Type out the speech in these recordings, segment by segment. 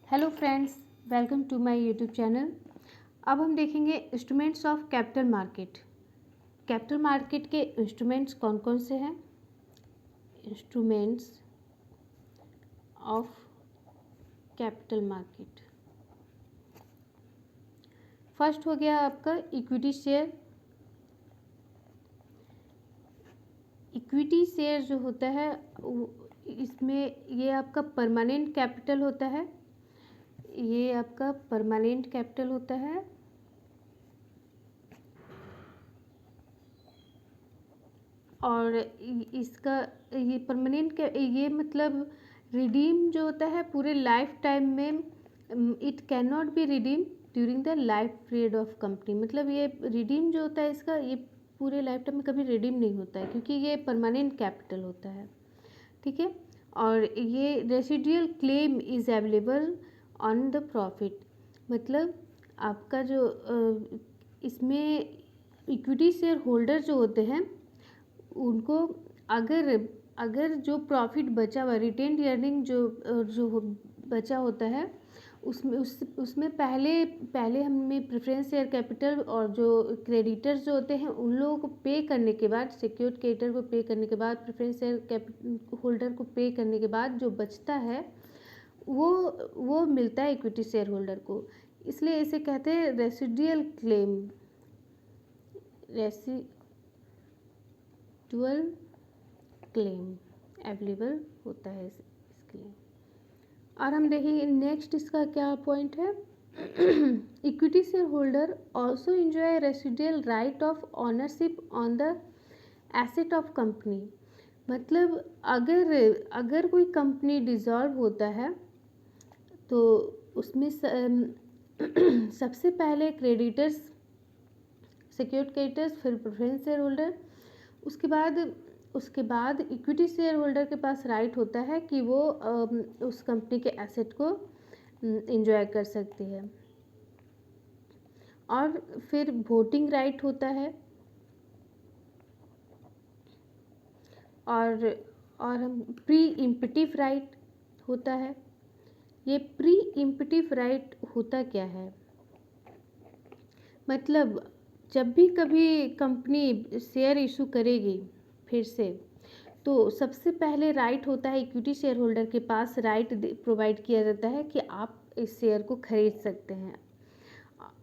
Hello friends, welcome to my YouTube channel. अब हम देखेंगे instruments of capital market. Capital market के instruments कौन कौन से हैं। Instruments of capital market, first हो गया आपका इक्विटी शेयर। इक्विटी शेयर जो होता है इसमें ये आपका परमानेंट कैपिटल होता है। ये आपका परमानेंट कैपिटल होता है और इसका ये परमानेंट ये मतलब रिडीम जो होता है पूरे लाइफ टाइम में, it can not be redeem during the life period of company. मतलब ये रिडीम जो होता है इसका ये पूरे लाइफ टाइम में कभी रिडीम नहीं होता है क्योंकि ये परमानेंट कैपिटल होता है। ठीक है, और ये residual claim is available on the profit. मतलब आपका जो इसमें इक्विटी शेयर होल्डर जो होते हैं उनको अगर अगर जो प्रॉफिट बचा हुआ रिटेन्ड अर्निंग जो बचा होता है उसमें पहले हमें प्रेफरेंस शेयर कैपिटल और जो क्रेडिटर्स जो होते हैं उन लोगों को पे करने के बाद, सिक्योर्ड क्रेडिटर को पे करने के बाद, प्रेफरेंस शेयर कैपिटल होल्डर को पे करने के बाद जो बचता है वो मिलता है इक्विटी शेयर होल्डर को। इसलिए इसे कहते हैं residual claim, residual claim available होता है इसके लिए। और हम देखेंगे नेक्स्ट इसका क्या पॉइंट है। Equity share holder also enjoy residual right of ownership on the asset of company. मतलब अगर कोई कंपनी डिसॉल्व होता है तो उसमें सबसे पहले क्रेडिटर्स, सिक्योर्ड क्रेडिटर्स, फिर प्रेफरेंस शेयर होल्डर, उसके बाद इक्विटी शेयर होल्डर के पास राइट होता है कि वो उस कंपनी के एसेट को एंजॉय कर सकती है। और फिर वोटिंग राइट होता है और हम प्री इम्पटिव राइट होता है। ये प्री इम्पटिव राइट होता क्या है, मतलब जब भी कभी कंपनी शेयर इशू करेगी फिर से तो सबसे पहले राइट होता है इक्विटी शेयर होल्डर के पास, राइट प्रोवाइड किया जाता है कि आप इस शेयर को खरीद सकते हैं।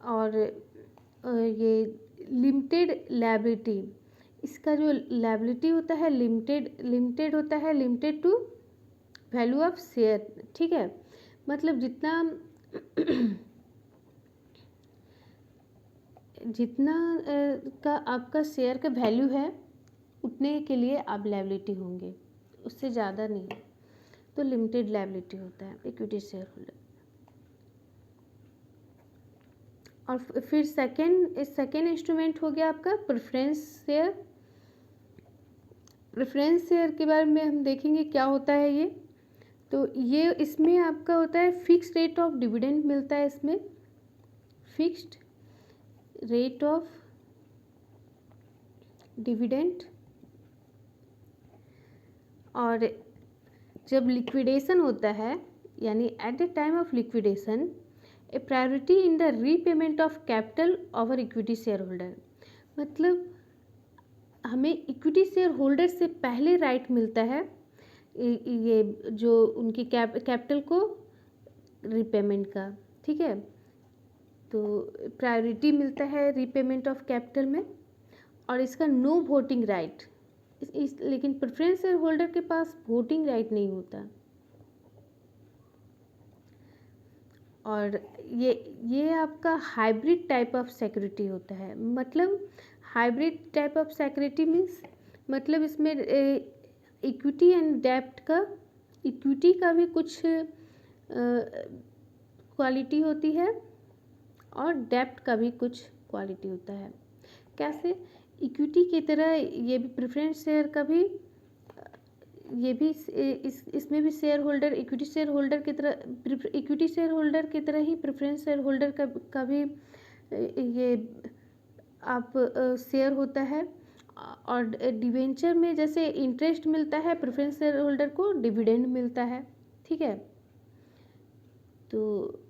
और ये लिमिटेड लायबिलिटी, इसका जो लायबिलिटी होता है लिमिटेड होता है, limited to value of share. ठीक है, मतलब जितना का आपका शेयर का वैल्यू है उतने के लिए आप लायबिलिटी होंगे, उससे ज़्यादा नहीं। तो लिमिटेड लायबिलिटी होता है इक्विटी शेयर होल्डर। और फिर सेकेंड इंस्ट्रूमेंट हो गया आपका प्रेफरेंस शेयर। प्रेफरेंस शेयर के बारे में हम देखेंगे क्या होता है ये। तो ये इसमें आपका होता है फिक्स रेट ऑफ डिविडेंड मिलता है, इसमें फिक्स्ड रेट ऑफ डिविडेंड। और जब लिक्विडेशन होता है यानी at the time of liquidation A priority in the repayment of capital over equity share holder. मतलब हमें इक्विटी शेयर होल्डर से पहले राइट मिलता है ये जो उनकी कैपिटल को रीपेमेंट का। ठीक है, तो प्रायोरिटी मिलता है रीपेमेंट ऑफ कैपिटल में और इसका नो वोटिंग राइट। लेकिन प्रेफरेंस शेयर होल्डर के पास वोटिंग राइट नहीं होता। और ये आपका हाइब्रिड टाइप ऑफ सिक्योरिटी होता है। मतलब hybrid type of security means मतलब इसमें इक्विटी एंड डेब्ट का, इक्विटी का भी कुछ क्वालिटी होती है और डेब्ट का भी कुछ क्वालिटी होता है। कैसे? इक्विटी की तरह ये भी प्रेफरेंस शेयर का भी, ये भी इसमें भी share holder equity share holder की तरह ही प्रेफरेंस शेयर होल्डर का भी ये आप शेयर होता है। और डिवेंचर में जैसे इंटरेस्ट मिलता है, प्रेफरेंस शेयर होल्डर को डिविडेंड मिलता है। ठीक है, तो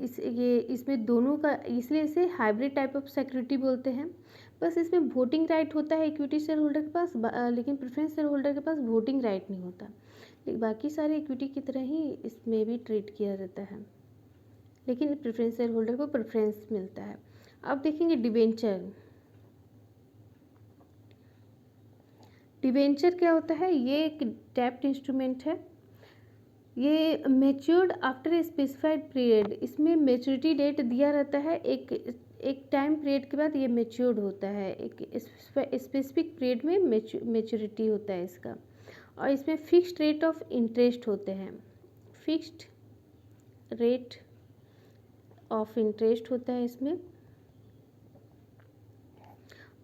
इसमें दोनों का, इसलिए इसे हाइब्रिड टाइप ऑफ सिक्योरिटी बोलते हैं। बस इसमें वोटिंग राइट होता है इक्विटी शेयर होल्डर के पास, लेकिन प्रेफरेंस शेयर होल्डर के पास वोटिंग राइट नहीं होता। लेकिन बाकी सारे इक्विटी की तरह ही इसमें भी ट्रीट किया जाता है, लेकिन प्रेफरेंस शेयर होल्डर को प्रेफरेंस मिलता है। अब देखेंगे डिबेंचर। डिबेंचर क्या होता है? ये एक डेब्ट इंस्ट्रूमेंट है। ये matured after a specified period, इसमें मेच्योरिटी डेट दिया रहता है, एक टाइम पीरियड के बाद ये मेच्योर्ड होता है, एक स्पेसिफिक पीरियड में मेच्योरिटी होता है इसका। और इसमें फिक्स्ड रेट ऑफ इंटरेस्ट होते हैं, फिक्स्ड रेट ऑफ इंटरेस्ट होता है इसमें।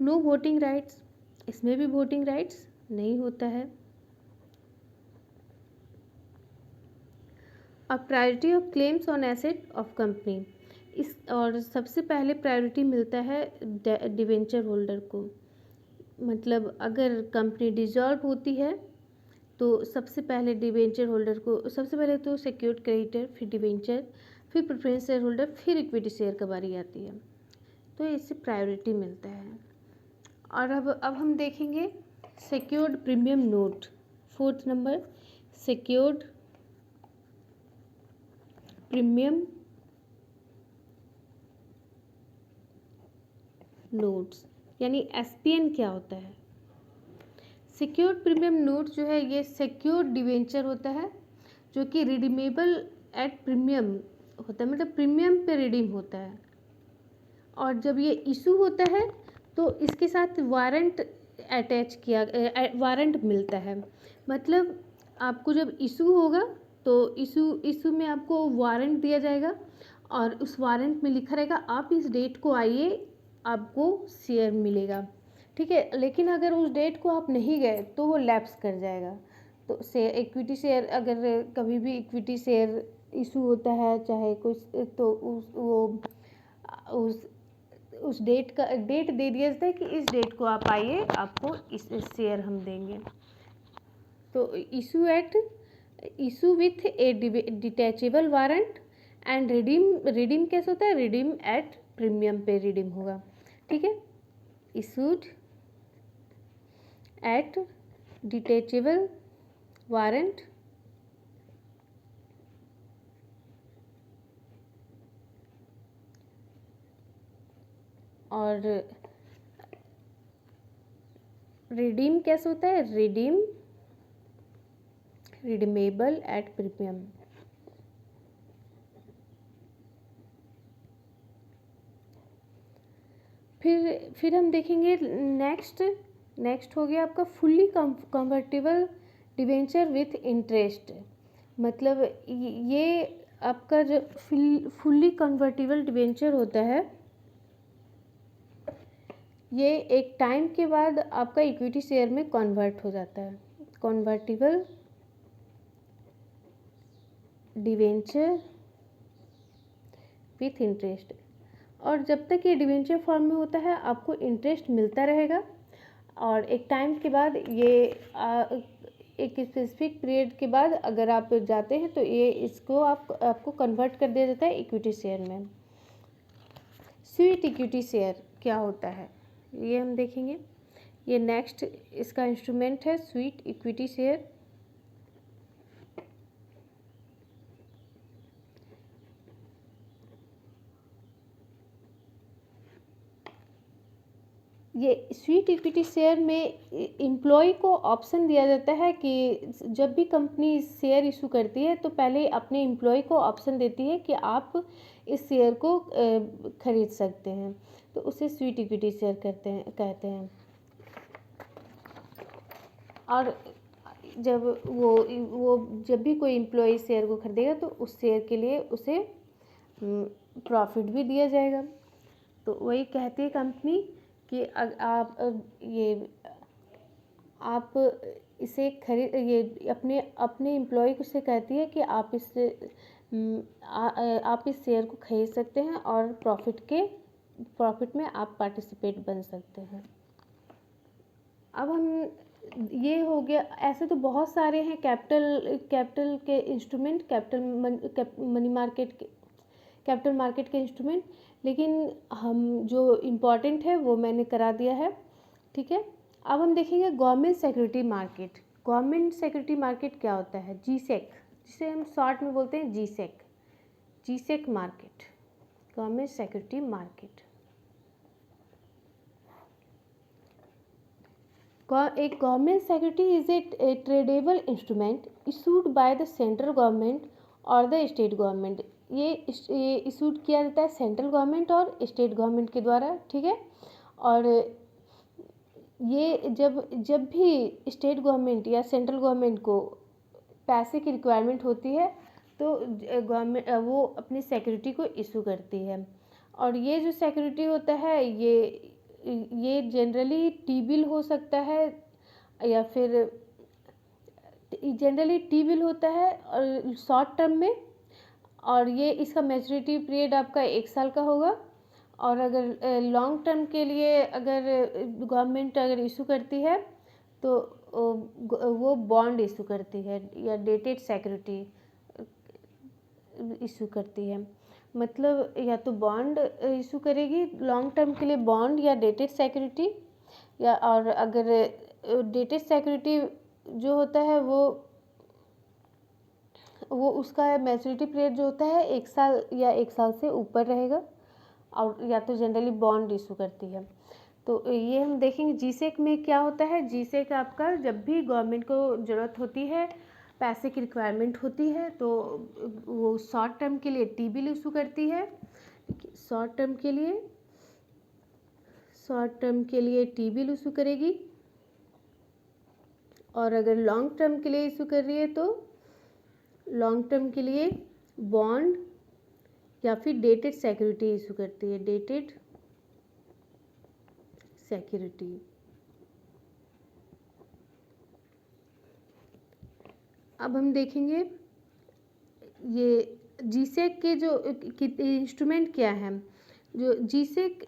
नो वोटिंग राइट्स, इसमें भी वोटिंग राइट्स नहीं होता है। और priority of claims on asset of company, इस और सबसे पहले प्रायोरिटी मिलता है डिवेंचर होल्डर को। मतलब अगर कंपनी डिसॉल्व होती है तो सबसे पहले डिवेंचर होल्डर को, सबसे पहले तो सिक्योर्ड क्रेडिटर, फिर डिवेंचर, फिर प्रेफरेंस शेयर होल्डर, फिर इक्विटी शेयर का बारी आती है, तो इससे प्रायोरिटी मिलता है। और अब हम देखेंगे secured premium note, 4th number, secured premium notes, यानी एसपीएन क्या होता है? सिक्योर्ड प्रीमियम नोट जो है ये सिक्योर्ड डिवेंचर होता है जो कि रिडीमेबल एट प्रीमियम होता है, मतलब प्रीमियम पे रिडीम होता है। और जब ये इशू होता है तो इसके साथ वारंट वारंट मिलता है। मतलब आपको जब इशू होगा तो इशू में आपको वारंट दिया जाएगा और उस वारंट में लिखा रहेगा आप इस डेट को आइए, आपको शेयर मिलेगा, ठीक है। लेकिन अगर उस डेट को आप नहीं गए तो वो लैप्स कर जाएगा। तो शेयर, इक्विटी शेयर, अगर कभी भी इक्विटी शेयर इशू होता है चाहे कुछ, तो उस डेट दे दिया जाता है कि इस डेट को आप आइए, आपको इस शेयर हम देंगे। तो issue with A detachable warrant and redeem कैसे होता है? रिडीम एट प्रीमियम पे रिडीम होगा, ठीक है। इशूड एट डिटैचेबल वारंट और रिडीम कैसे होता है? Redeemable at premium. फिर हम देखेंगे नेक्स्ट हो गया आपका fully convertible debenture with interest. मतलब ये आपका जो फुल्ली कन्वर्टेबल डिवेंचर होता है ये एक टाइम के बाद आपका इक्विटी शेयर में कन्वर्ट हो जाता है। कन्वर्टेबल डिवेंचर विथ इंटरेस्ट, और जब तक ये डिवेंचर फॉर्म में होता है आपको इंटरेस्ट मिलता रहेगा और एक टाइम के बाद ये एक स्पेसिफिक पीरियड के बाद अगर आप जाते हैं तो ये इसको आपको कन्वर्ट कर दिया जाता है इक्विटी शेयर में। स्वीट इक्विटी शेयर क्या होता है ये हम देखेंगे। ये नेक्स्ट इसका इंस्ट्रूमेंट है स्वीट इक्विटी शेयर। ये स्वीट इक्विटी शेयर में एम्प्लॉय को ऑप्शन दिया जाता है कि जब भी कंपनी शेयर इशू करती है तो पहले अपने एम्प्लॉय को ऑप्शन देती है कि आप इस शेयर को खरीद सकते हैं, तो उसे स्वीट इक्विटी शेयर कहते हैं। और जब वो जब भी कोई एम्प्लॉय शेयर को खरीदेगा तो उस शेयर के लिए उसे प्रॉफिट भी दिया जाएगा। तो वही कहती है कंपनी कि आप इसे खरीद, ये अपने एम्प्लॉय को से कहती है कि आप इस शेयर को खरीद सकते हैं और प्रॉफिट में आप पार्टिसिपेट बन सकते हैं। अब हम ये हो गया। ऐसे तो बहुत सारे हैं कैपिटल के इंस्ट्रूमेंट, मनी मार्केट के, कैपिटल मार्केट के इंस्ट्रूमेंट, लेकिन हम जो इम्पोर्टेंट है वो मैंने करा दिया है, ठीक है। अब हम देखेंगे government security market. Government security market क्या होता है? जीसेक, जिसे हम शॉर्ट में बोलते हैं G Sec market, government security market. एक government security is a tradable instrument issued by the central government और द स्टेट गवर्नमेंट। ये इशूड किया जाता है सेंट्रल गवर्नमेंट और स्टेट गवर्नमेंट के द्वारा, ठीक है। और ये जब भी स्टेट गवर्नमेंट या सेंट्रल गवर्नमेंट को पैसे की रिक्वायरमेंट होती है तो गवर्नमेंट वो अपनी सिक्योरिटी को इशू करती है। और ये जो सिक्योरिटी होता है ये जनरली टी बिल हो सकता है, या फिर जनरली टी बिल होता है और शॉर्ट टर्म में, और ये इसका मैच्योरिटी पीरियड आपका 1 साल का होगा। और अगर लॉन्ग टर्म के लिए अगर गवर्नमेंट अगर इशू करती है तो वो बॉन्ड इशू करती है या डेटेड सिक्योरिटी इशू करती है। मतलब या तो बॉन्ड इशू करेगी लॉन्ग टर्म के लिए, बॉन्ड या डेटेड सिक्योरिटी, या और अगर डेटेड सिक्योरिटी जो होता है वो उसका मैच्योरिटी पीरियड जो होता है 1 साल या 1 साल से ऊपर रहेगा, और या तो जनरली बॉन्ड इशू करती है। तो ये हम देखेंगे जीसेक में क्या होता है। जीसेक आपका जब भी गवर्नमेंट को ज़रूरत होती है, पैसे की रिक्वायरमेंट होती है, तो वो शॉर्ट टर्म के लिए टी बिल इशू करती है। शॉर्ट टर्म के लिए टी बिल इशू करेगी, और अगर लॉन्ग टर्म के लिए इशू कर रही है तो लॉन्ग टर्म के लिए बॉन्ड या फिर डेटेड सिक्योरिटी इशू करती है, डेटेड सिक्योरिटी। अब हम देखेंगे ये जीसेक के जो इंस्ट्रूमेंट क्या है। जो जीसेक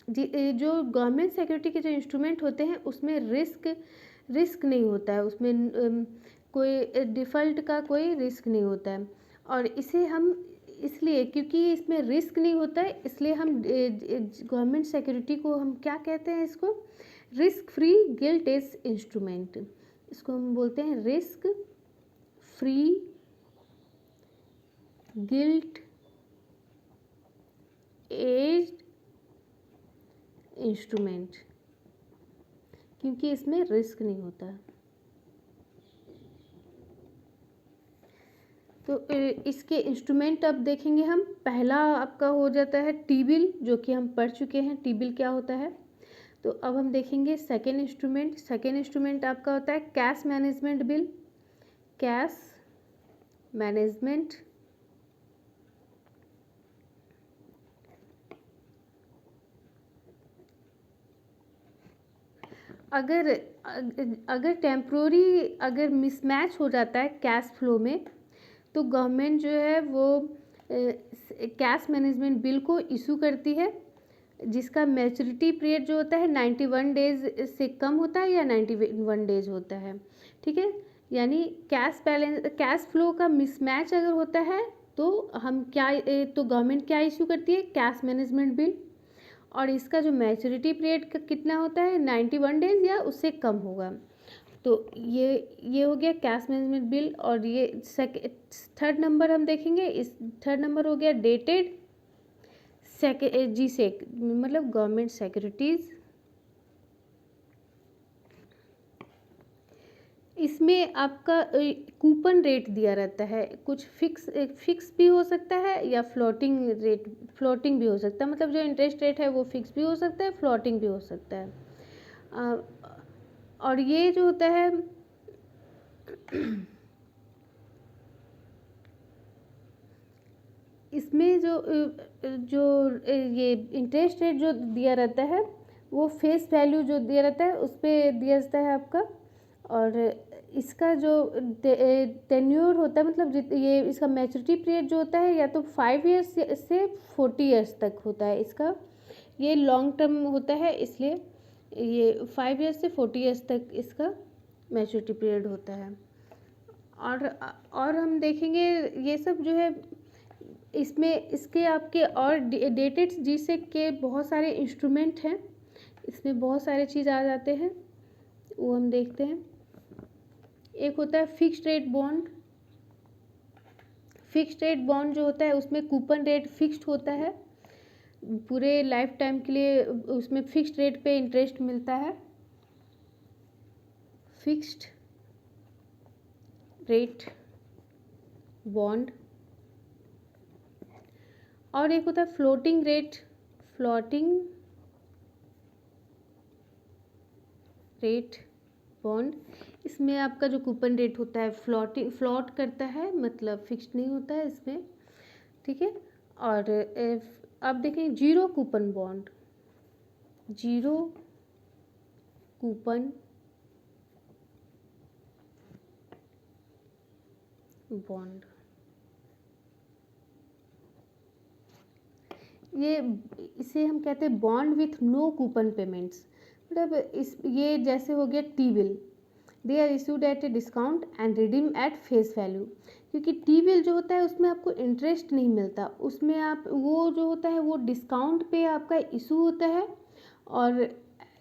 जो गवर्नमेंट सिक्योरिटी के जो इंस्ट्रूमेंट होते हैं उसमें रिस्क नहीं होता है, उसमें कोई डिफ़ॉल्ट का कोई रिस्क नहीं होता है। और इसे हम इसलिए क्योंकि इसमें रिस्क नहीं होता है, इसलिए हम गवर्नमेंट सिक्योरिटी को हम क्या कहते हैं, इसको risk free gilt edge instrument, इसको हम बोलते हैं risk free gilt edge instrument, क्योंकि इसमें रिस्क नहीं होता। तो इसके इंस्ट्रूमेंट अब देखेंगे हम। पहला आपका हो जाता है टी बिल, जो कि हम पढ़ चुके हैं टी बिल क्या होता है। तो अब हम देखेंगे सेकेंड इंस्ट्रूमेंट आपका होता है cash management bill, cash management. अगर टेम्प्रोरी अगर मिसमैच हो जाता है कैश फ्लो में, तो गवर्नमेंट जो है वो कैश मैनेजमेंट बिल को इशू करती है, जिसका मैच्योरिटी पीरियड जो होता है 91 डेज से कम होता है या 91 डेज होता है, ठीक है। यानी कैश फ्लो का मिसमैच अगर होता है तो हम तो गवर्नमेंट क्या इशू करती है, कैश मैनेजमेंट बिल, और इसका जो मैच्योरिटी पीरियड का कितना होता है 91 डेज या उससे कम होगा। तो ये हो गया कैश मैनेजमेंट बिल। और ये थर्ड नंबर हम देखेंगे, इस थर्ड नंबर हो गया डेटेड जीसेक, मतलब गवर्नमेंट सिक्योरिटीज़। इसमें आपका कूपन रेट दिया रहता है, कुछ फिक्स भी हो सकता है या फ्लोटिंग भी हो सकता है। मतलब जो इंटरेस्ट रेट है वो फिक्स भी हो सकता है, फ्लोटिंग भी हो सकता है। और ये जो होता है इसमें जो ये इंटरेस्ट रेट जो दिया रहता है वो फेस वैल्यू जो दिया रहता है उस पर दिया जाता है आपका। और इसका जो टेन्योर होता है, मतलब ये इसका मैच्योरिटी पीरियड जो होता है या तो 5 ईयर्स से 40 ईयर्स तक होता है इसका, ये लॉन्ग टर्म होता है इसलिए। ये 5 ईयर्स से 40 ईयर्स तक इसका मैच्योरिटी पीरियड होता है। और हम देखेंगे ये सब जो है इसमें इसके आपके और डेटेड जीसेक के बहुत सारे इंस्ट्रूमेंट हैं, इसमें बहुत सारे चीज़ आ जाते हैं, वो हम देखते हैं। एक होता है fixed rate bond. Fixed rate bond जो होता है उसमें कूपन रेट फिक्स्ड होता है, पूरे लाइफ टाइम के लिए उसमें फिक्स्ड रेट पे इंटरेस्ट मिलता है, फिक्स्ड रेट बॉन्ड। और एक होता है फ्लोटिंग रेट बॉन्ड। इसमें आपका जो कूपन रेट होता है फ्लॉट करता है, मतलब फिक्स्ड नहीं होता है इसमें, ठीक है। और अब देखें zero coupon bond. Zero coupon bond, इसे हम कहते हैं bond with no coupon payments. मतलब ये जैसे हो गया T bill, they are issued at a discount and redeem at face value. क्योंकि टी बिल जो होता है उसमें आपको इंटरेस्ट नहीं मिलता, उसमें आप वो जो होता है वो डिस्काउंट पे आपका इशू होता है, और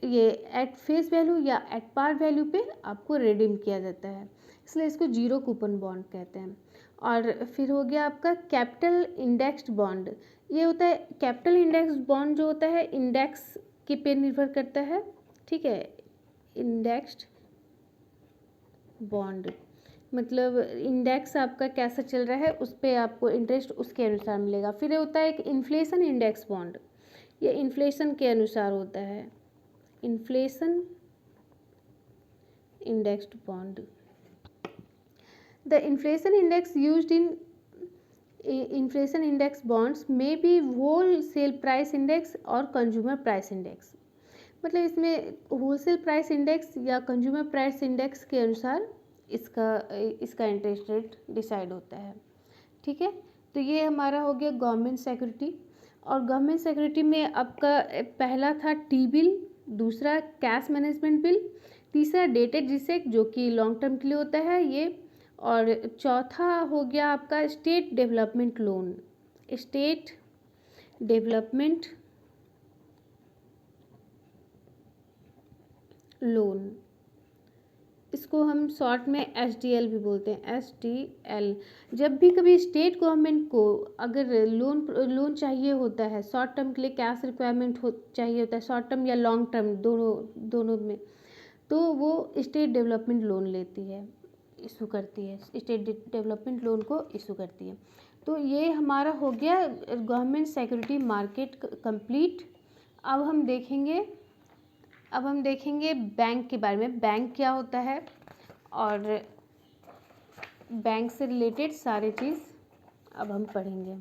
ये एट फेस वैल्यू या एट पार वैल्यू पे आपको रिडीम किया जाता है, इसलिए इसको जीरो कूपन बॉन्ड कहते हैं। और फिर हो गया आपका कैपिटल इंडेक्स्ड बॉन्ड। ये होता है कैपिटल इंडेक्स बॉन्ड जो होता है इंडेक्स के पे निर्भर करता है, ठीक है। इंडेक्स्ड बॉन्ड मतलब इंडेक्स आपका कैसा चल रहा है उस पर आपको इंटरेस्ट उसके अनुसार मिलेगा। फिर होता है एक इन्फ्लेशन इंडेक्स बॉन्ड, ये इन्फ्लेशन के अनुसार होता है, inflation indexed bond. The inflation index used in inflation index bonds में बी होलसेल प्राइस इंडेक्स और कंज्यूमर प्राइस इंडेक्स। मतलब इसमें होलसेल प्राइस इंडेक्स या कंज्यूमर प्राइस इंडेक्स के अनुसार इसका इंटरेस्ट रेट डिसाइड होता है, ठीक है। तो ये हमारा हो गया गवर्नमेंट सिक्योरिटी। और गवर्नमेंट सिक्योरिटी में आपका पहला था टी बिल, दूसरा कैश मैनेजमेंट बिल, तीसरा डेटेड रिसेट जो कि लॉन्ग टर्म के लिए होता है ये, और चौथा हो गया आपका state development loan. State development loan, इसको हम शॉर्ट में SDL भी बोलते हैं, SDL। जब भी कभी स्टेट गवर्नमेंट को अगर लोन चाहिए होता है, शॉर्ट टर्म के लिए कैश रिक्वायरमेंट चाहिए होता है, शॉर्ट टर्म या लॉन्ग टर्म दोनों में, तो वो स्टेट डेवलपमेंट लोन लेती है, इशू करती है, स्टेट डेवलपमेंट लोन को इशू करती है। तो ये हमारा हो गया गवर्नमेंट सिक्योरिटी मार्केट कंप्लीट। अब हम देखेंगे बैंक के बारे में, बैंक क्या होता है और बैंक से रिलेटेड सारी चीज़ अब हम पढ़ेंगे।